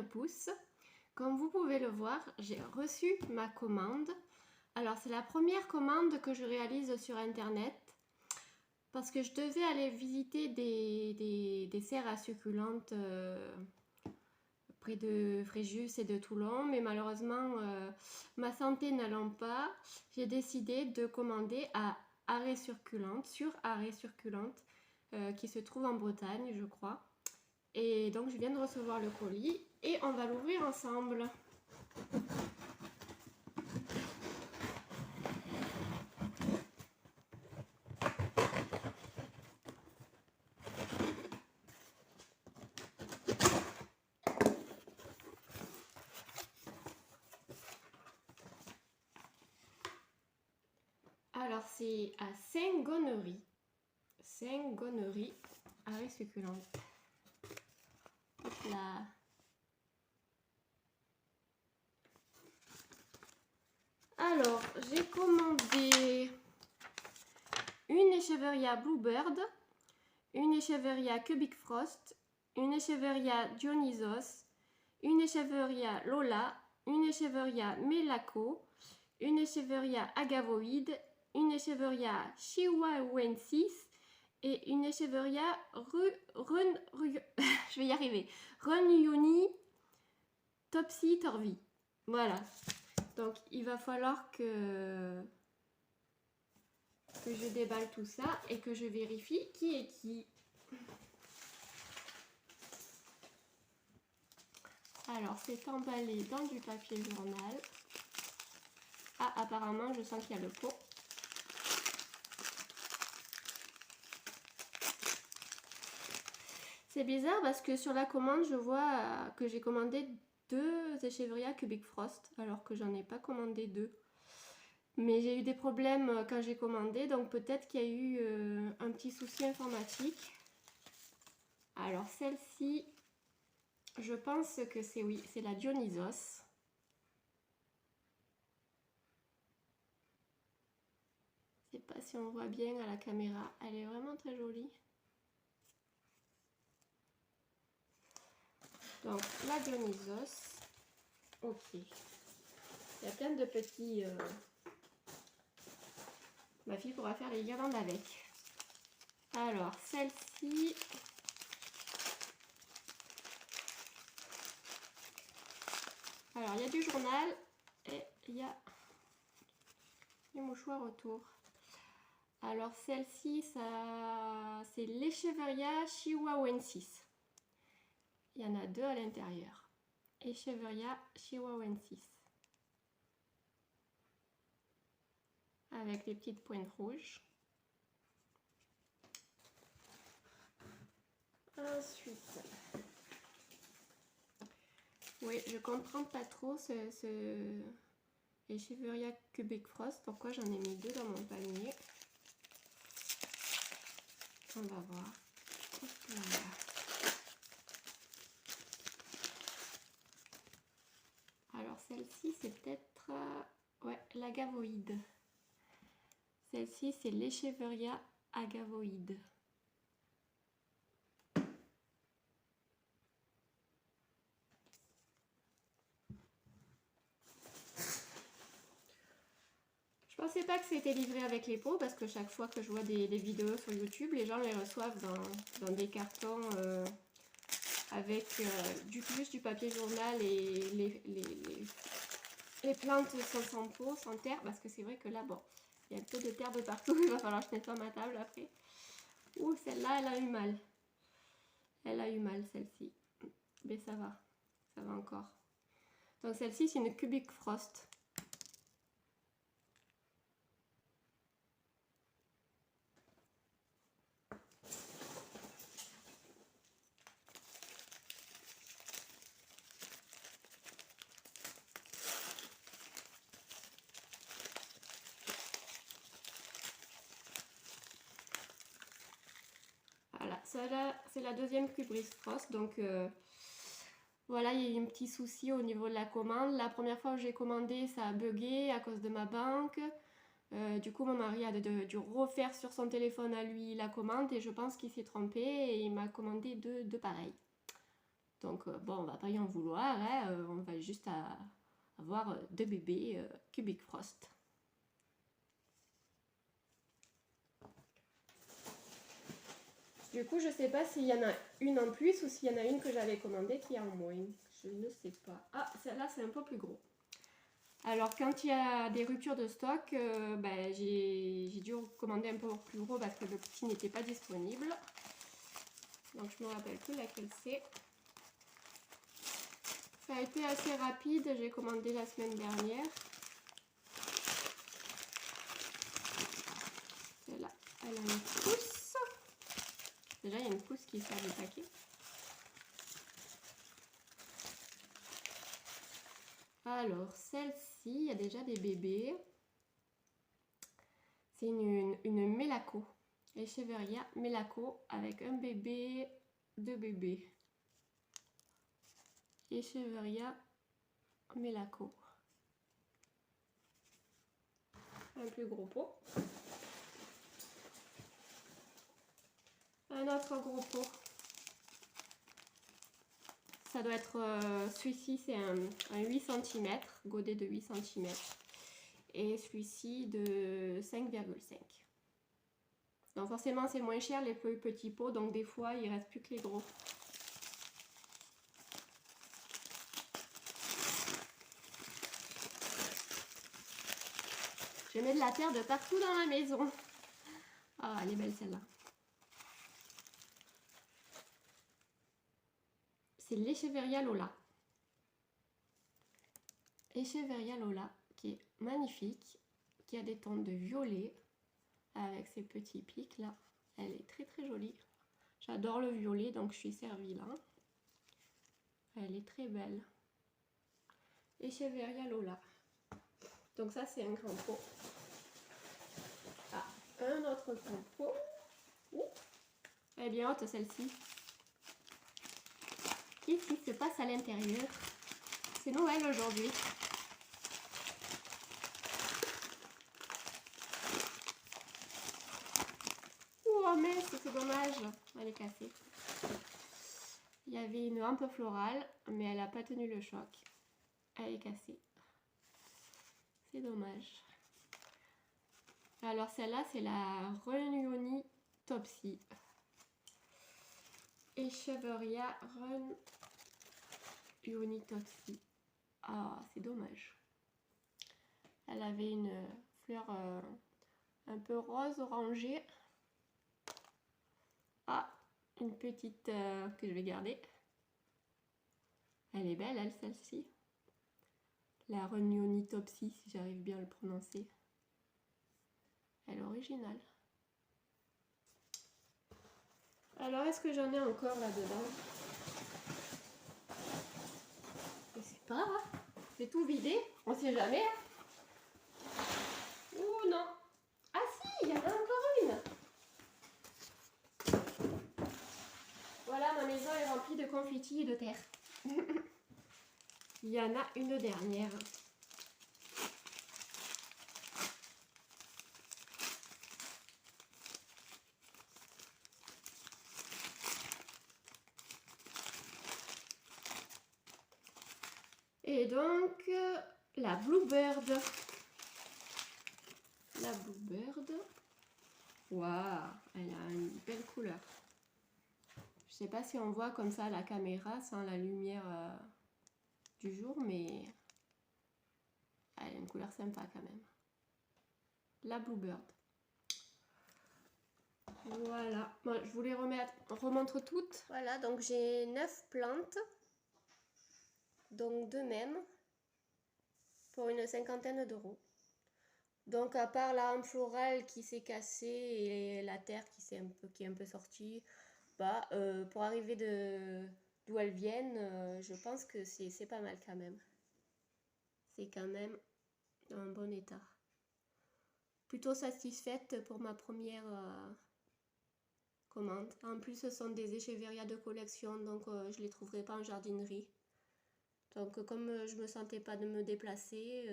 Anne Pousse. Comme vous pouvez le voir, j'ai reçu ma commande. Alors c'est la première commande que je réalise sur internet parce que je devais aller visiter des serres à succulentes près de Fréjus et de Toulon, mais malheureusement ma santé n'allant pas, j'ai décidé de commander à Arrêt Succulente, sur Arrêt Succulente, qui se trouve en Bretagne je crois. Et donc je viens de recevoir le colis et on va l'ouvrir ensemble. Alors c'est à Saint-Gonnery, Arrêt Succulente. Là. Alors j'ai commandé une Echeveria Bluebird, une Echeveria Cubic Frost, une Echeveria Dionysos, une Echeveria Lola, une Echeveria Melaco, une Echeveria Agavoide, une Echeveria Chihuahuensis et une Echeveria je vais y arriver, Runyoni Topsy Torvi. Voilà. Donc il va falloir que je déballe tout ça et que je vérifie qui est qui. Alors c'est emballé dans du papier journal. Ah, apparemment je sens qu'il y a le pot. C'est bizarre parce que sur la commande je vois que j'ai commandé 2 Echeveria Cubic Frost alors que j'en ai pas commandé 2. Mais j'ai eu des problèmes quand j'ai commandé, donc peut-être qu'il y a eu un petit souci informatique. Alors celle-ci, je pense que c'est oui, c'est la Dionysos. Je sais pas si on voit bien à la caméra, elle est vraiment très jolie. Donc la Dionysos, ok. Il y a plein de petits... Ma fille pourra faire les guirlandes avec. Alors celle-ci... Alors, il y a du journal et il y a du mouchoir autour. Alors, celle-ci, c'est l'Echeveria Chihuahuensis. Il y en a 2 à l'intérieur. Echeveria Chihuahuensis. Avec des petites pointes rouges. Ensuite... Oui, je comprends pas trop ce Echeveria Cubic Frost. Pourquoi j'en ai mis 2 dans mon panier? On va voir. Alors celle-ci c'est peut-être ouais, l'agavoïde. Celle-ci c'est l'Echeveria agavoïde. Je pensais pas que c'était livré avec les pots parce que chaque fois que je vois des vidéos sur YouTube, les gens les reçoivent dans des cartons avec juste du papier journal et les plantes sont sans pot, sans terre, parce que c'est vrai que là, bon, il y a un peu de terre de partout, il va falloir que je nettoie ma table après. Ouh, celle-là, elle a eu mal. Elle a eu mal, celle-ci. Mais ça va encore. Donc celle-ci, c'est une Cubic Frost. Voilà, c'est la deuxième Cubic Frost, donc voilà, il y a eu un petit souci au niveau de la commande. La première fois où j'ai commandé, ça a bugué à cause de ma banque. Du coup, mon mari a dû refaire sur son téléphone à lui la commande et je pense qu'il s'est trompé et il m'a commandé deux pareils. Donc bon, on va pas y en vouloir, hein, on va juste avoir 2 bébés Cubic Frost. Du coup, je sais pas s'il y en a une en plus ou s'il y en a une que j'avais commandée qui est en moins. Je ne sais pas. Ah, celle-là, c'est un peu plus gros. Alors, quand il y a des ruptures de stock, ben, j'ai dû commander un peu plus gros parce que le petit n'était pas disponible. Donc, je me rappelle plus laquelle c'est. Ça a été assez rapide. J'ai commandé la semaine dernière. Celle-là, elle a une pousse. Déjà, il y a une pousse qui sort du paquet. Alors, celle-ci, il y a déjà des bébés. C'est une Melaco. Echeveria Melaco avec un bébé, 2 bébés. Echeveria Melaco. Un plus gros pot. Un autre gros pot. Ça doit être, celui-ci c'est un 8 cm, godet de 8 cm. Et celui-ci de 5,5. Donc forcément c'est moins cher les plus petits pots, donc des fois il ne reste plus que les gros. Je mets de la terre de partout dans la maison. Ah, elle est belle celle-là. C'est l'Echeveria Lola. Echeveria Lola qui est magnifique, qui a des tons de violet avec ces petits pics là. Elle est très très jolie. J'adore le violet, donc je suis servie là. Elle est très belle. Echeveria Lola. Donc ça c'est un grand pot. Ah, un autre grand pot. Ouh, elle est bien haute celle-ci. Qu'est-ce qui se passe à l'intérieur? C'est Noël aujourd'hui. Oh mais c'est dommage, elle est cassée. Il y avait une hampe florale, mais elle n'a pas tenu le choc. Elle est cassée. C'est dommage. Alors celle-là, c'est la Run Topsy. Echeveria Run Topsy. Ah, c'est dommage. Elle avait une fleur un peu rose orangée. Ah, une petite que je vais garder. Elle est belle, elle, celle-ci. La Topsy, si j'arrive bien à le prononcer. Elle est originale. Alors, est-ce que j'en ai encore là-dedans? Je sais pas. Hein. C'est tout vidé. On sait jamais. Oh non. Ah si, il y en a encore une. Voilà, ma maison est remplie de confettis et de terre. Il y en a une dernière. Et donc, la Bluebird. La Bluebird. Waouh, elle a une belle couleur. Je sais pas si on voit comme ça à la caméra sans la lumière du jour, mais elle a une couleur sympa quand même. La Bluebird. Voilà, bon, je vous les remontre toutes. Voilà, donc j'ai 9 plantes, donc deux mêmes, pour une 50aine d'euros. Donc à part la hampe florale qui s'est cassée et la terre qui est un peu sortie, bah, pour arriver d'où elles viennent, je pense que c'est pas mal quand même. C'est quand même dans un bon état. Plutôt satisfaite pour ma première commande. En plus, ce sont des Echeveria de collection, donc je les trouverai pas en jardinerie. Donc comme je me sentais pas de me déplacer,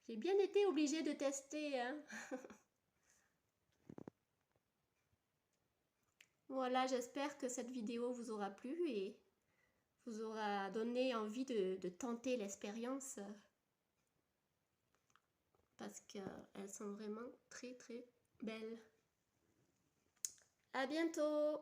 j'ai bien été obligée de tester. Hein. Voilà, j'espère que cette vidéo vous aura plu et vous aura donné envie de tenter l'expérience parce qu'elles sont vraiment très très belles. À bientôt!